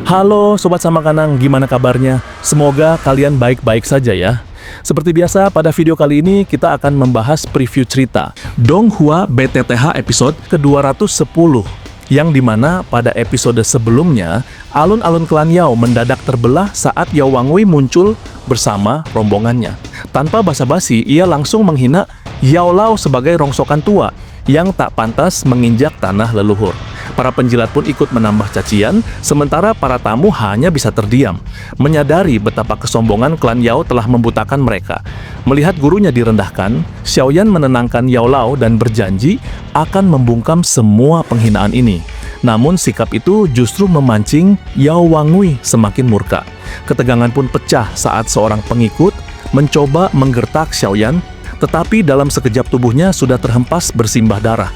Halo Sobat Sama Kanang, gimana kabarnya? Semoga kalian baik-baik saja ya. Seperti biasa, pada video kali ini kita akan membahas preview cerita Donghua BTTH episode ke-210, yang dimana pada episode sebelumnya, alun-alun klan Yao mendadak terbelah saat Yao Wangwei muncul bersama rombongannya. Tanpa basa-basi, ia langsung menghina Yao Lao sebagai rongsokan tua yang tak pantas menginjak tanah leluhur. Para penjilat pun ikut menambah cacian, sementara para tamu hanya bisa terdiam, menyadari betapa kesombongan klan Yao telah membutakan mereka. Melihat gurunya direndahkan, Xiaoyan menenangkan Yao Lao dan berjanji akan membungkam semua penghinaan ini. Namun sikap itu justru memancing Yao Wangwei semakin murka. Ketegangan pun pecah saat seorang pengikut mencoba menggertak Xiaoyan, tetapi dalam sekejap tubuhnya sudah terhempas bersimbah darah.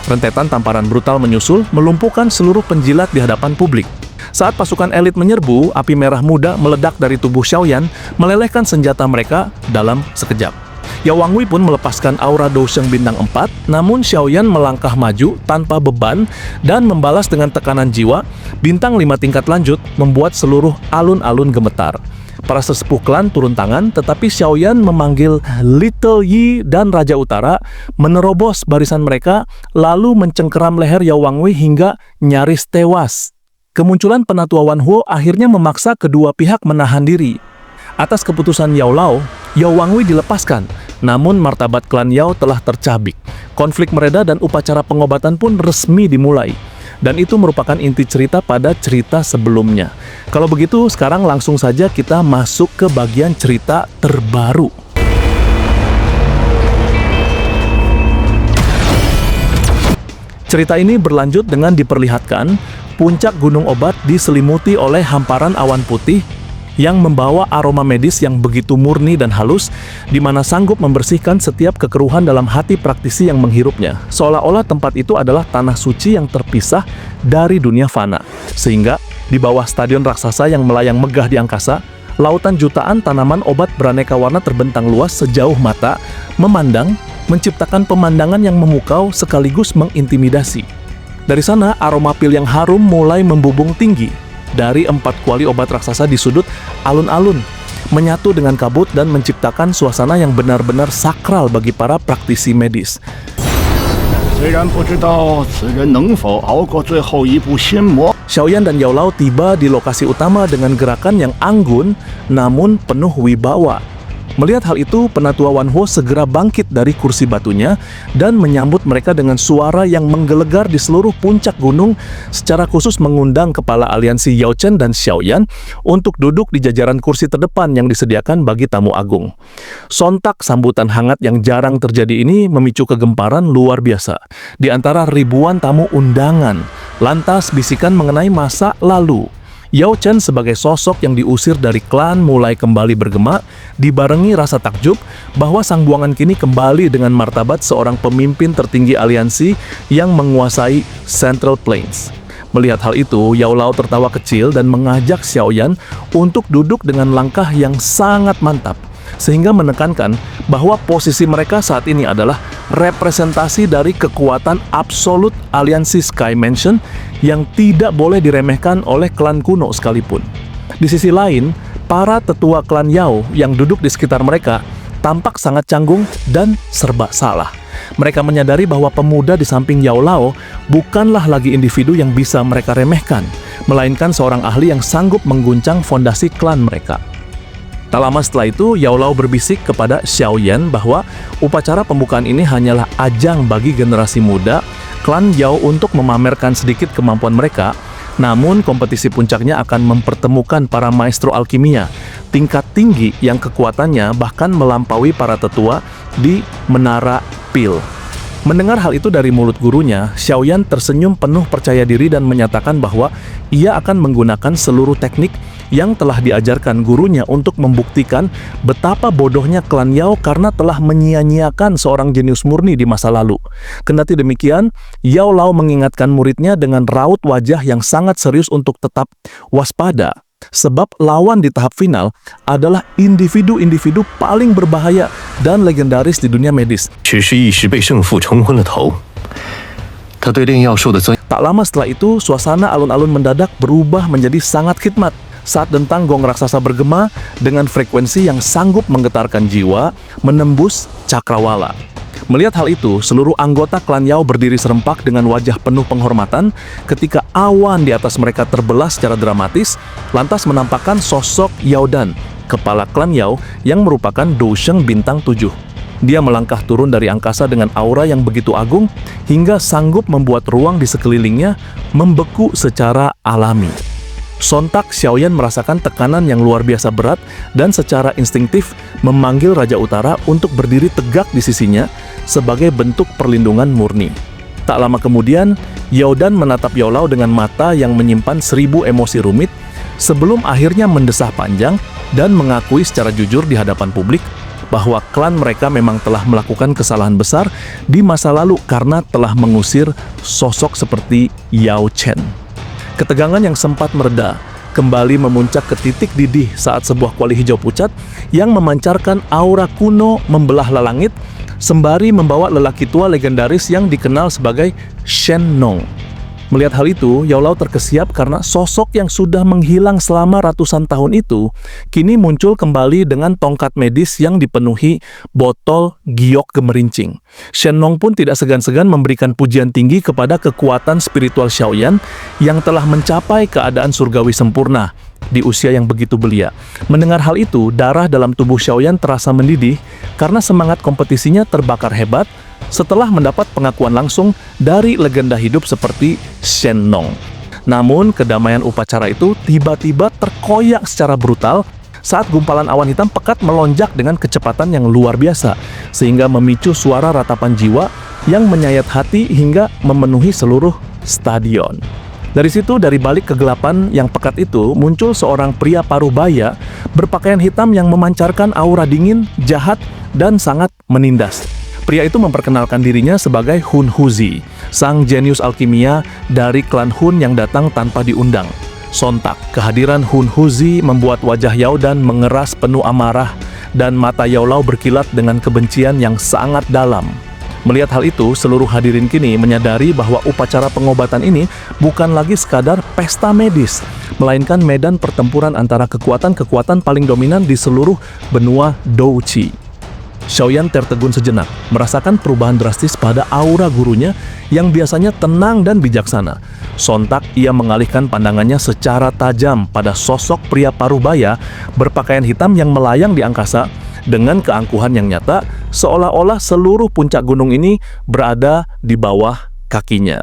Rentetan tamparan brutal menyusul, melumpuhkan seluruh penjilat di hadapan publik. Saat pasukan elit menyerbu, api merah muda meledak dari tubuh Xiaoyan, melelehkan senjata mereka dalam sekejap. Yao Wangwei pun melepaskan aura Dousheng bintang 4, namun Xiaoyan melangkah maju tanpa beban dan membalas dengan tekanan jiwa. Bintang 5 tingkat lanjut membuat seluruh alun-alun gemetar. Para sesepuh klan turun tangan, tetapi Xiaoyan memanggil Little Yi dan Raja Utara, menerobos barisan mereka, lalu mencengkeram leher Yao Wangwei hingga nyaris tewas. Kemunculan penatua Wan Huo akhirnya memaksa kedua pihak menahan diri. Atas keputusan Yao Lao, Yao Wangwei dilepaskan, namun martabat klan Yao telah tercabik. Konflik mereda dan upacara pengobatan pun resmi dimulai. Dan itu merupakan inti cerita pada cerita sebelumnya. Kalau begitu, sekarang langsung saja kita masuk ke bagian cerita terbaru. Cerita ini berlanjut dengan diperlihatkan puncak Gunung Obat diselimuti oleh hamparan awan putih yang membawa aroma medis yang begitu murni dan halus, di mana sanggup membersihkan setiap kekeruhan dalam hati praktisi yang menghirupnya. Seolah-olah tempat itu adalah tanah suci yang terpisah dari dunia fana. Sehingga, di bawah stadion raksasa yang melayang megah di angkasa, lautan jutaan tanaman obat beraneka warna terbentang luas sejauh mata, memandang, menciptakan pemandangan yang memukau sekaligus mengintimidasi. Dari sana, aroma pil yang harum mulai membubung tinggi dari 4 kuali obat raksasa di sudut alun-alun, menyatu dengan kabut dan menciptakan suasana yang benar-benar sakral bagi para praktisi medis. Xiaoyan dan Yao Lao tiba di lokasi utama dengan gerakan yang anggun namun penuh wibawa. Melihat hal itu, penatua Wan Huo segera bangkit dari kursi batunya dan menyambut mereka dengan suara yang menggelegar di seluruh puncak gunung, secara khusus mengundang kepala aliansi Yao Chen dan Xiaoyan untuk duduk di jajaran kursi terdepan yang disediakan bagi tamu agung. Sontak sambutan hangat yang jarang terjadi ini memicu kegemparan luar biasa di antara ribuan tamu undangan. Lantas bisikan mengenai masa lalu Yao Chen sebagai sosok yang diusir dari klan mulai kembali bergema, dibarengi rasa takjub bahwa sang buangan kini kembali dengan martabat seorang pemimpin tertinggi aliansi yang menguasai Central Plains. Melihat hal itu, Yao Lao tertawa kecil dan mengajak Xiaoyan untuk duduk dengan langkah yang sangat mantap, sehingga menekankan bahwa posisi mereka saat ini adalah representasi dari kekuatan absolut aliansi Sky Mansion yang tidak boleh diremehkan oleh klan kuno sekalipun. Di sisi lain, para tetua klan Yao yang duduk di sekitar mereka tampak sangat canggung dan serba salah. Mereka menyadari bahwa pemuda di samping Yao Lao bukanlah lagi individu yang bisa mereka remehkan, melainkan seorang ahli yang sanggup mengguncang fondasi klan mereka. Tak lama setelah itu, Yao Lao berbisik kepada Xiaoyan bahwa upacara pembukaan ini hanyalah ajang bagi generasi muda klan Yao untuk memamerkan sedikit kemampuan mereka, namun kompetisi puncaknya akan mempertemukan para maestro alkimia tingkat tinggi yang kekuatannya bahkan melampaui para tetua di Menara Pil. Mendengar hal itu dari mulut gurunya, Xiaoyan tersenyum penuh percaya diri dan menyatakan bahwa ia akan menggunakan seluruh teknik yang telah diajarkan gurunya untuk membuktikan betapa bodohnya klan Yao karena telah menyia-nyiakan seorang jenius murni di masa lalu. Kendati demikian, Yao Lao mengingatkan muridnya dengan raut wajah yang sangat serius untuk tetap waspada. Sebab lawan di tahap final adalah individu-individu paling berbahaya dan legendaris di dunia medis. 他对炼药术的尊 Tak lama setelah itu, suasana alun-alun mendadak berubah menjadi sangat khidmat saat dentang gong raksasa bergema dengan frekuensi yang sanggup menggetarkan jiwa, menembus cakrawala. Melihat hal itu, seluruh anggota klan Yao berdiri serempak dengan wajah penuh penghormatan ketika awan di atas mereka terbelah secara dramatis, lantas menampakkan sosok Yao Dan, kepala klan Yao yang merupakan Dousheng bintang 7. Dia melangkah turun dari angkasa dengan aura yang begitu agung hingga sanggup membuat ruang di sekelilingnya membeku secara alami. Sontak Xiaoyan merasakan tekanan yang luar biasa berat dan secara instingtif memanggil Raja Utara untuk berdiri tegak di sisinya sebagai bentuk perlindungan murni. Tak lama kemudian, Yao Dan menatap Yao Lao dengan mata yang menyimpan 1000 emosi rumit sebelum akhirnya mendesah panjang dan mengakui secara jujur di hadapan publik bahwa klan mereka memang telah melakukan kesalahan besar di masa lalu karena telah mengusir sosok seperti Yao Chen. Ketegangan yang sempat mereda kembali memuncak ke titik didih saat sebuah kuali hijau pucat yang memancarkan aura kuno membelah langit sembari membawa lelaki tua legendaris yang dikenal sebagai Shen Nong. Melihat hal itu, Yao Lao terkesiap karena sosok yang sudah menghilang selama ratusan tahun itu kini muncul kembali dengan tongkat medis yang dipenuhi botol giok gemerincing. Shen Nong pun tidak segan-segan memberikan pujian tinggi kepada kekuatan spiritual Xiaoyan yang telah mencapai keadaan surgawi sempurna di usia yang begitu belia. Mendengar hal itu, darah dalam tubuh Xiaoyan terasa mendidih karena semangat kompetisinya terbakar hebat setelah mendapat pengakuan langsung dari legenda hidup seperti Shen Nong. Namun, kedamaian upacara itu tiba-tiba terkoyak secara brutal saat gumpalan awan hitam pekat melonjak dengan kecepatan yang luar biasa, sehingga memicu suara ratapan jiwa yang menyayat hati hingga memenuhi seluruh stadion. Dari situ, dari balik kegelapan yang pekat itu, muncul seorang pria parubaya berpakaian hitam yang memancarkan aura dingin, jahat, dan sangat menindas. Pria itu memperkenalkan dirinya sebagai Hun Huzi, sang jenius alkimia dari klan Hun yang datang tanpa diundang. Sontak, kehadiran Hun Huzi membuat wajah Yao Dan mengeras penuh amarah dan mata Yao Lao berkilat dengan kebencian yang sangat dalam. Melihat hal itu, seluruh hadirin kini menyadari bahwa upacara pengobatan ini bukan lagi sekadar pesta medis, melainkan medan pertempuran antara kekuatan-kekuatan paling dominan di seluruh benua Douqi. Xiaoyan tertegun sejenak, merasakan perubahan drastis pada aura gurunya yang biasanya tenang dan bijaksana. Sontak ia mengalihkan pandangannya secara tajam pada sosok pria parubaya berpakaian hitam yang melayang di angkasa dengan keangkuhan yang nyata, seolah-olah seluruh puncak gunung ini berada di bawah kakinya.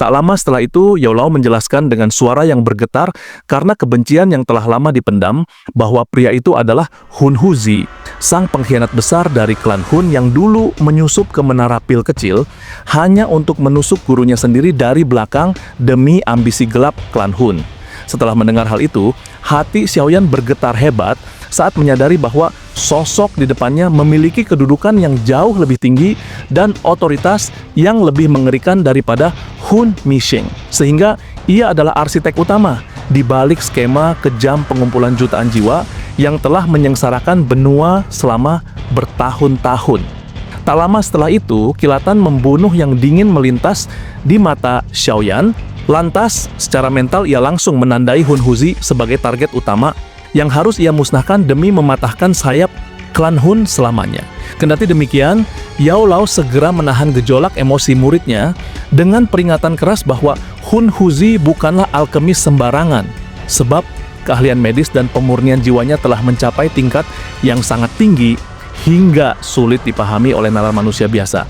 Tak lama setelah itu, Yao Lao menjelaskan dengan suara yang bergetar karena kebencian yang telah lama dipendam bahwa pria itu adalah Hun Huzi, sang pengkhianat besar dari klan Hun yang dulu menyusup ke menara pil kecil hanya untuk menusuk gurunya sendiri dari belakang demi ambisi gelap klan Hun. Setelah mendengar hal itu, hati Xiaoyan bergetar hebat saat menyadari bahwa sosok di depannya memiliki kedudukan yang jauh lebih tinggi dan otoritas yang lebih mengerikan daripada Hun Misheng, sehingga ia adalah arsitek utama di balik skema kejam pengumpulan jutaan jiwa yang telah menyengsarakan benua selama bertahun-tahun. Tak lama setelah itu, kilatan membunuh yang dingin melintas di mata Xiaoyan. Lantas, secara mental ia langsung menandai Hun Huzi sebagai target utama yang harus ia musnahkan demi mematahkan sayap klan Hun selamanya. Kendati demikian, Yao Lao segera menahan gejolak emosi muridnya dengan peringatan keras bahwa Hun Huzi bukanlah alkemis sembarangan, sebab keahlian medis dan pemurnian jiwanya telah mencapai tingkat yang sangat tinggi hingga sulit dipahami oleh nalar manusia biasa.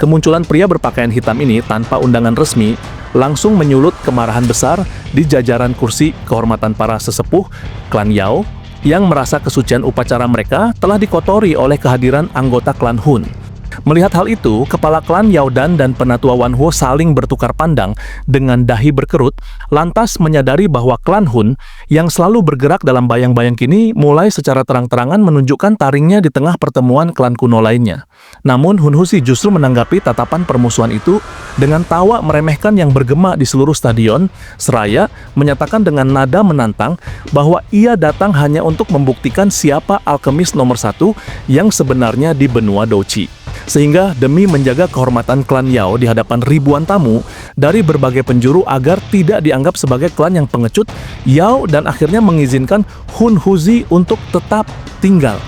Kemunculan pria berpakaian hitam ini tanpa undangan resmi langsung menyulut kemarahan besar di jajaran kursi kehormatan para sesepuh klan Yao yang merasa kesucian upacara mereka telah dikotori oleh kehadiran anggota klan Hun. Melihat hal itu, kepala klan Yao Dan dan penatua Wan Huo saling bertukar pandang dengan dahi berkerut, lantas menyadari bahwa klan Hun yang selalu bergerak dalam bayang-bayang kini mulai secara terang-terangan menunjukkan taringnya di tengah pertemuan klan kuno lainnya. Namun Hun Huzi justru menanggapi tatapan permusuhan itu dengan tawa meremehkan yang bergema di seluruh stadion, seraya menyatakan dengan nada menantang bahwa ia datang hanya untuk membuktikan siapa alkemis nomor 1 yang sebenarnya di benua Douqi. Sehingga demi menjaga kehormatan klan Yao di hadapan ribuan tamu dari berbagai penjuru agar tidak dianggap sebagai klan yang pengecut, Yao dan akhirnya mengizinkan Hun Huzi untuk tetap tinggal.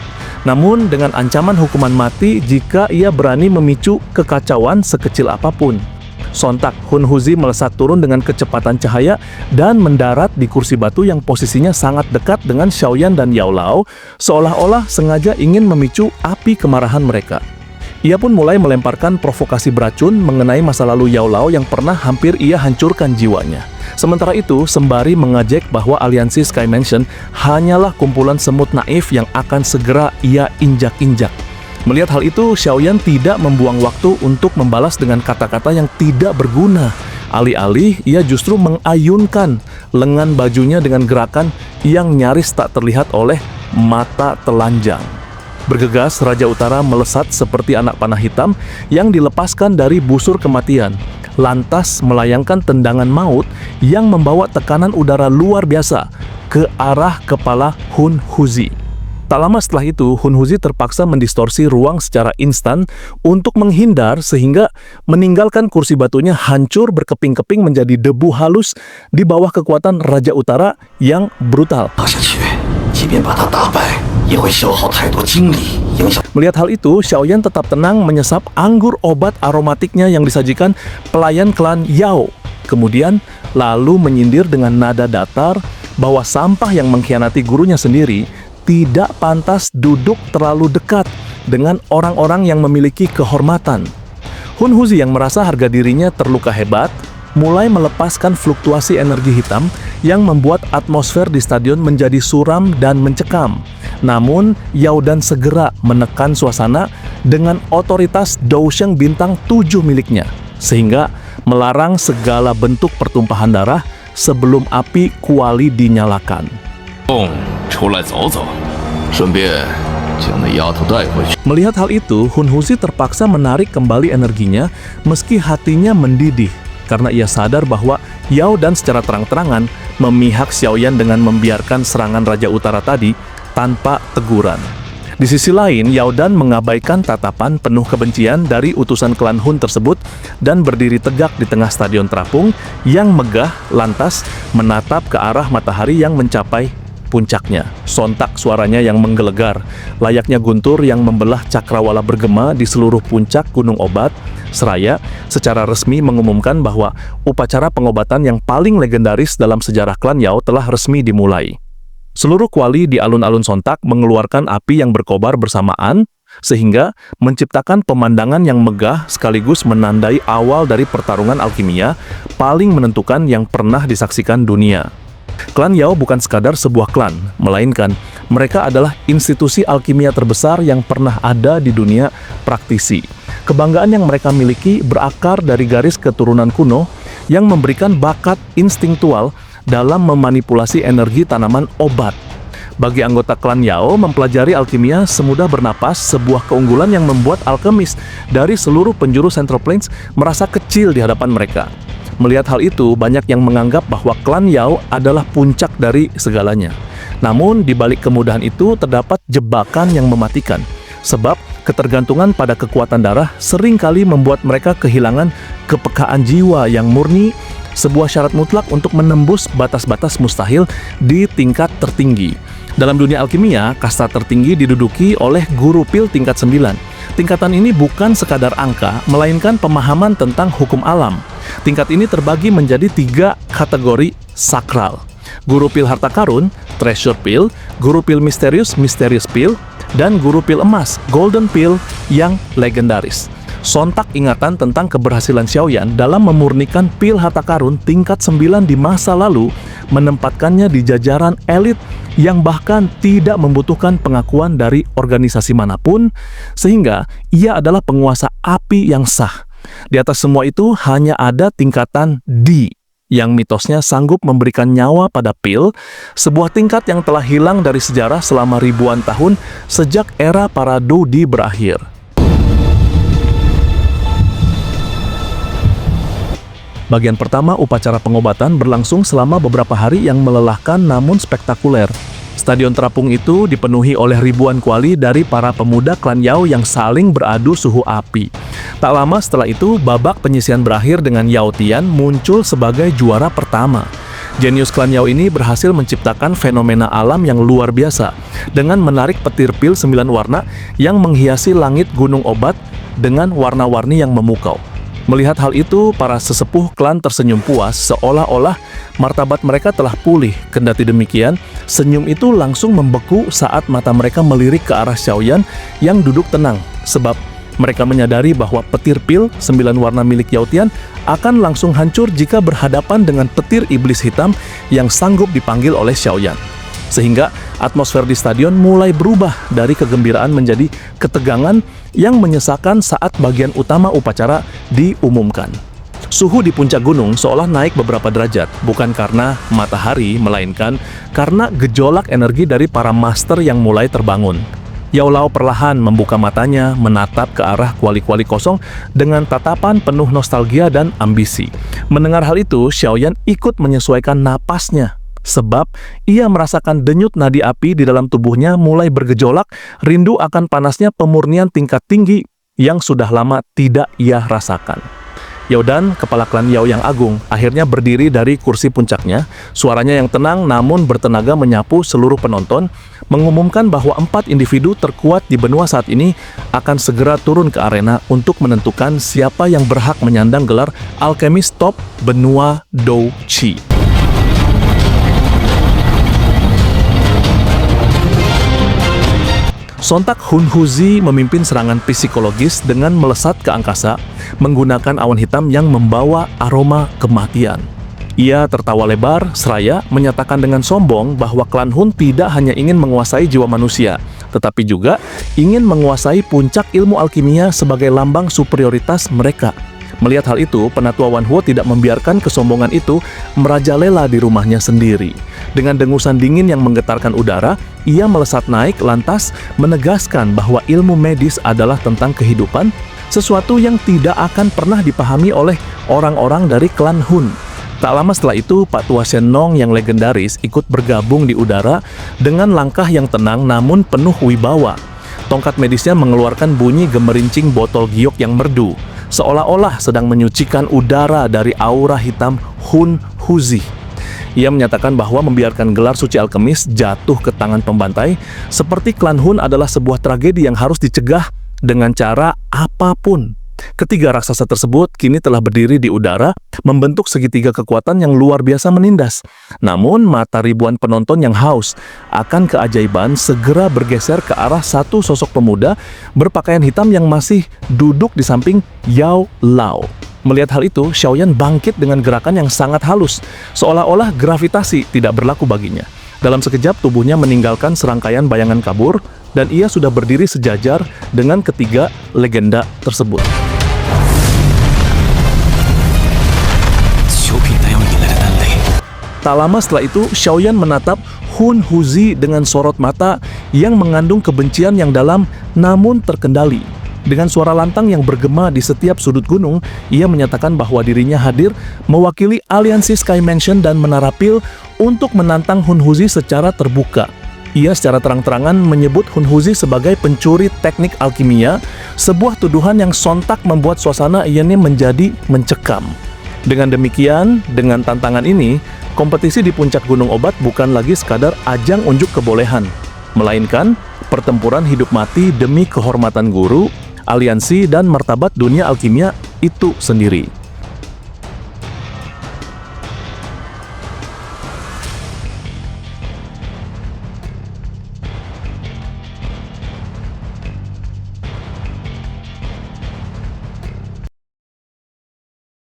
Namun dengan ancaman hukuman mati jika ia berani memicu kekacauan sekecil apapun. Sontak, Hun Huzi melesat turun dengan kecepatan cahaya dan mendarat di kursi batu yang posisinya sangat dekat dengan Xiaoyan dan Yao Lao, seolah-olah sengaja ingin memicu api kemarahan mereka. Ia pun mulai melemparkan provokasi beracun mengenai masa lalu Yao Lao yang pernah hampir ia hancurkan jiwanya. Sementara itu, sembari mengajak bahwa aliansi Sky Mansion hanyalah kumpulan semut naif yang akan segera ia injak-injak. Melihat hal itu, Xiaoyan tidak membuang waktu untuk membalas dengan kata-kata yang tidak berguna. Alih-alih, ia justru mengayunkan lengan bajunya dengan gerakan yang nyaris tak terlihat oleh mata telanjang. Bergegas, Raja Utara melesat seperti anak panah hitam yang dilepaskan dari busur kematian, lantas melayangkan tendangan maut yang membawa tekanan udara luar biasa ke arah kepala Hun Huzi. Tak lama setelah itu, Hun Huzi terpaksa mendistorsi ruang secara instan untuk menghindar sehingga meninggalkan kursi batunya hancur berkeping-keping menjadi debu halus di bawah kekuatan Raja Utara yang brutal. Melihat hal itu, Xiaoyan tetap tenang menyesap anggur obat aromatiknya yang disajikan pelayan klan Yao. Kemudian, lalu menyindir dengan nada datar bahwa sampah yang mengkhianati gurunya sendiri tidak pantas duduk terlalu dekat dengan orang-orang yang memiliki kehormatan. Hun Huzi yang merasa harga dirinya terluka hebat, mulai melepaskan fluktuasi energi hitam yang membuat atmosfer di stadion menjadi suram dan mencekam. Namun, Yao Dan segera menekan suasana dengan otoritas Dousheng bintang 7 miliknya, sehingga melarang segala bentuk pertumpahan darah sebelum api kuali dinyalakan. Melihat hal itu, Hun Huzi terpaksa menarik kembali energinya meski hatinya mendidih karena ia sadar bahwa Yao Dan secara terang-terangan memihak Xiaoyan dengan membiarkan serangan Raja Utara tadi tanpa teguran. Di sisi lain, Yao Dan mengabaikan tatapan penuh kebencian dari utusan klan Hun tersebut dan berdiri tegak di tengah stadion terapung yang megah lantas menatap ke arah matahari yang mencapai puncaknya. Sontak suaranya yang menggelegar, layaknya guntur yang membelah cakrawala bergema di seluruh puncak Gunung Obat, seraya secara resmi mengumumkan bahwa upacara pengobatan yang paling legendaris dalam sejarah klan Yao telah resmi dimulai. Seluruh kuali di alun-alun Sontak mengeluarkan api yang berkobar bersamaan, sehingga menciptakan pemandangan yang megah sekaligus menandai awal dari pertarungan alkimia paling menentukan yang pernah disaksikan dunia. Klan Yao bukan sekadar sebuah klan, melainkan mereka adalah institusi alkimia terbesar yang pernah ada di dunia praktisi. Kebanggaan yang mereka miliki berakar dari garis keturunan kuno yang memberikan bakat instingtual dalam memanipulasi energi tanaman obat. Bagi anggota klan Yao, mempelajari alkimia semudah bernapas, sebuah keunggulan yang membuat alkemis dari seluruh penjuru Central Plains merasa kecil di hadapan mereka. Melihat hal itu, banyak yang menganggap bahwa klan Yao adalah puncak dari segalanya. Namun, di balik kemudahan itu terdapat jebakan yang mematikan. Sebab, ketergantungan pada kekuatan darah seringkali membuat mereka kehilangan kepekaan jiwa yang murni, sebuah syarat mutlak untuk menembus batas-batas mustahil di tingkat tertinggi. Dalam dunia alkimia, kasta tertinggi diduduki oleh guru pil tingkat 9. Tingkatan ini bukan sekadar angka, melainkan pemahaman tentang hukum alam. Tingkat ini terbagi menjadi 3 kategori sakral. Guru pil harta karun, treasure pil, guru pil misterius, mysterious pil, dan guru pil emas, golden pil yang legendaris. Sontak ingatan tentang keberhasilan Xiaoyan dalam memurnikan pil harta karun tingkat 9 di masa lalu menempatkannya di jajaran elit yang bahkan tidak membutuhkan pengakuan dari organisasi manapun, sehingga ia adalah penguasa api yang sah. Di atas semua itu hanya ada tingkatan D, yang mitosnya sanggup memberikan nyawa pada pil, sebuah tingkat yang telah hilang dari sejarah selama ribuan tahun sejak era para Dodi berakhir. Bagian pertama upacara pengobatan berlangsung selama beberapa hari yang melelahkan namun spektakuler. Stadion terapung itu dipenuhi oleh ribuan kuali dari para pemuda klan Yao yang saling beradu suhu api. Tak lama setelah itu, babak penyisihan berakhir dengan Yao Tian muncul sebagai juara pertama. Jenius klan Yao ini berhasil menciptakan fenomena alam yang luar biasa dengan menarik petir pil 9 warna yang menghiasi langit gunung obat dengan warna-warni yang memukau. Melihat hal itu, para sesepuh klan tersenyum puas seolah-olah martabat mereka telah pulih. Kendati demikian, senyum itu langsung membeku saat mata mereka melirik ke arah Xiaoyan yang duduk tenang, sebab mereka menyadari bahwa petir pil 9 warna milik Yao Tian akan langsung hancur jika berhadapan dengan petir iblis hitam yang sanggup dipanggil oleh Xiaoyan. Sehingga atmosfer di stadion mulai berubah dari kegembiraan menjadi ketegangan yang menyesakan saat bagian utama upacara diumumkan. Suhu di puncak gunung seolah naik beberapa derajat, bukan karena matahari, melainkan karena gejolak energi dari para master yang mulai terbangun. Yao Lao perlahan membuka matanya, menatap ke arah kuali-kuali kosong dengan tatapan penuh nostalgia dan ambisi. Mendengar hal itu, Xiaoyan ikut menyesuaikan napasnya, sebab ia merasakan denyut nadi api di dalam tubuhnya mulai bergejolak, rindu akan panasnya pemurnian tingkat tinggi yang sudah lama tidak ia rasakan. Yao Dan, kepala klan Yao yang agung, akhirnya berdiri dari kursi puncaknya. Suaranya yang tenang namun bertenaga menyapu seluruh penonton, mengumumkan bahwa 4 individu terkuat di benua saat ini akan segera turun ke arena untuk menentukan siapa yang berhak menyandang gelar alkemis top benua Dou Qi. Sontak Hun Huzi memimpin serangan psikologis dengan melesat ke angkasa menggunakan awan hitam yang membawa aroma kematian. Ia tertawa lebar, seraya menyatakan dengan sombong bahwa klan Hun tidak hanya ingin menguasai jiwa manusia, tetapi juga ingin menguasai puncak ilmu alkimia sebagai lambang superioritas mereka. Melihat hal itu, Penatua Wan Huo tidak membiarkan kesombongan itu merajalela di rumahnya sendiri. Dengan dengusan dingin yang menggetarkan udara, ia melesat naik lantas menegaskan bahwa ilmu medis adalah tentang kehidupan, sesuatu yang tidak akan pernah dipahami oleh orang-orang dari klan Hun. Tak lama setelah itu, Pak Tua Shen Nong yang legendaris ikut bergabung di udara dengan langkah yang tenang namun penuh wibawa. Tongkat medisnya mengeluarkan bunyi gemerincing botol giok yang merdu, seolah-olah sedang menyucikan udara dari aura hitam Hun Huzi. Ia menyatakan bahwa membiarkan gelar suci alkemis jatuh ke tangan pembantai seperti klan Hun adalah sebuah tragedi yang harus dicegah dengan cara apapun. Ketiga raksasa tersebut kini telah berdiri di udara, membentuk segitiga kekuatan yang luar biasa menindas. Namun, mata ribuan penonton yang haus akan keajaiban segera bergeser ke arah satu sosok pemuda berpakaian hitam yang masih duduk di samping Yao Lao. Melihat hal itu, Xiaoyan bangkit dengan gerakan yang sangat halus, seolah-olah gravitasi tidak berlaku baginya. Dalam sekejap, tubuhnya meninggalkan serangkaian bayangan kabur, dan ia sudah berdiri sejajar dengan ketiga legenda tersebut. Tak lama setelah itu, Xiaoyan menatap Hun Huzi dengan sorot mata yang mengandung kebencian yang dalam namun terkendali. Dengan suara lantang yang bergema di setiap sudut gunung, ia menyatakan bahwa dirinya hadir mewakili aliansi Sky Mansion dan Menara Pil untuk menantang Hun Huzi secara terbuka. Ia secara terang-terangan menyebut Hun Huzi sebagai pencuri teknik alkimia, sebuah tuduhan yang sontak membuat suasana ini menjadi mencekam. Dengan demikian, dengan tantangan ini, kompetisi di puncak Gunung Obat bukan lagi sekadar ajang unjuk kebolehan, melainkan pertempuran hidup mati demi kehormatan guru, aliansi, dan martabat dunia alkimia itu sendiri.